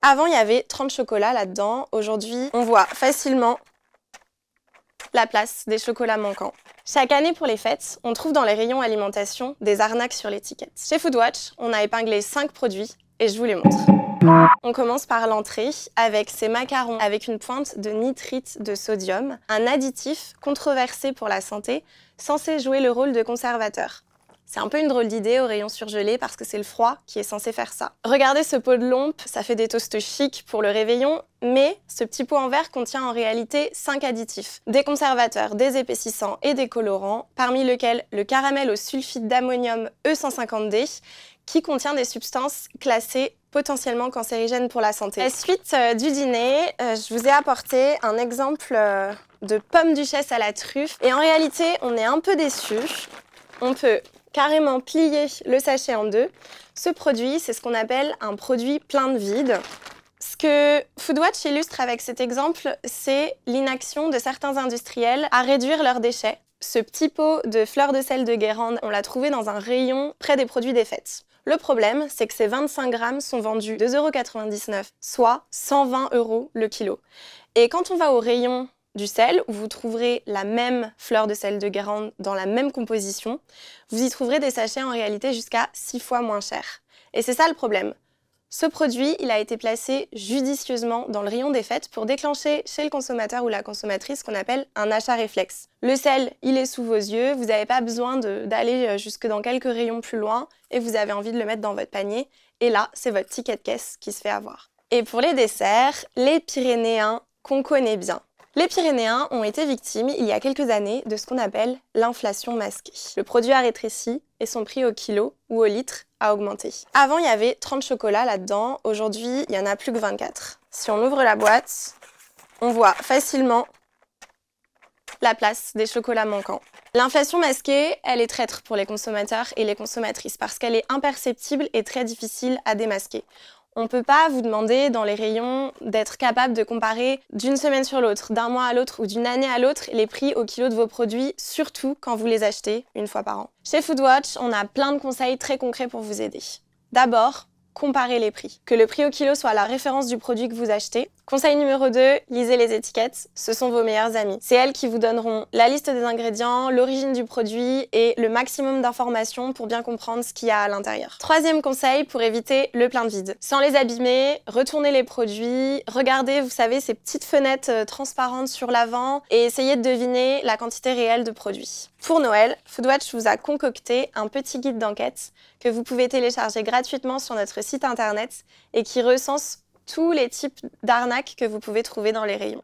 Avant, il y avait 30 chocolats là-dedans. Aujourd'hui, on voit facilement la place des chocolats manquants. Chaque année pour les fêtes, on trouve dans les rayons alimentation des arnaques sur l'étiquette. Chez Foodwatch, on a épinglé 5 produits et je vous les montre. On commence par l'entrée avec ces macarons avec une pointe de nitrite de sodium, un additif controversé pour la santé, censé jouer le rôle de conservateur. C'est un peu une drôle d'idée au rayon surgelé parce que c'est le froid qui est censé faire ça. Regardez ce pot de lompe, ça fait des toasts chics pour le réveillon, mais ce petit pot en verre contient en réalité 5 additifs. Des conservateurs, des épaississants et des colorants, parmi lesquels le caramel au sulfite d'ammonium E150D, qui contient des substances classées potentiellement cancérigènes pour la santé. À la suite du dîner, je vous ai apporté un exemple de pomme duchesse à la truffe. Et en réalité, on est un peu déçus. On peut carrément plier le sachet en deux. Ce produit, c'est ce qu'on appelle un produit plein de vide. Ce que Foodwatch illustre avec cet exemple, c'est l'inaction de certains industriels à réduire leurs déchets. Ce petit pot de fleurs de sel de Guérande, on l'a trouvé dans un rayon près des produits des fêtes. Le problème, c'est que ces 25 grammes sont vendus 2,99 €, soit 120 € le kilo. Et quand on va au rayon du sel, où vous trouverez la même fleur de sel de Guérande dans la même composition, vous y trouverez des sachets en réalité jusqu'à 6 fois moins chers. Et c'est ça le problème. Ce produit, il a été placé judicieusement dans le rayon des fêtes pour déclencher chez le consommateur ou la consommatrice ce qu'on appelle un achat réflexe. Le sel, il est sous vos yeux, vous n'avez pas besoin d'aller jusque dans quelques rayons plus loin et vous avez envie de le mettre dans votre panier. Et là, c'est votre ticket de caisse qui se fait avoir. Et pour les desserts, les Pyrénéens qu'on connaît bien. Les Pyrénéens ont été victimes, il y a quelques années, de ce qu'on appelle l'inflation masquée. Le produit a rétréci et son prix au kilo ou au litre a augmenté. Avant, il y avait 30 chocolats là-dedans. Aujourd'hui, il n'y en a plus que 24. Si on ouvre la boîte, on voit facilement la place des chocolats manquants. L'inflation masquée, elle est traître pour les consommateurs et les consommatrices parce qu'elle est imperceptible et très difficile à démasquer. On ne peut pas vous demander dans les rayons d'être capable de comparer d'une semaine sur l'autre, d'un mois à l'autre ou d'une année à l'autre les prix au kilo de vos produits, surtout quand vous les achetez une fois par an. Chez Foodwatch, on a plein de conseils très concrets pour vous aider. D'abord, comparez les prix. Que le prix au kilo soit la référence du produit que vous achetez. Conseil numéro 2, lisez les étiquettes, ce sont vos meilleures amies. C'est elles qui vous donneront la liste des ingrédients, l'origine du produit et le maximum d'informations pour bien comprendre ce qu'il y a à l'intérieur. Troisième conseil pour éviter le plein de vide. Sans les abîmer, retournez les produits, regardez, vous savez, ces petites fenêtres transparentes sur l'avant et essayez de deviner la quantité réelle de produits. Pour Noël, Foodwatch vous a concocté un petit guide d'enquête que vous pouvez télécharger gratuitement sur notre site internet et qui recense tous les types d'arnaques que vous pouvez trouver dans les rayons.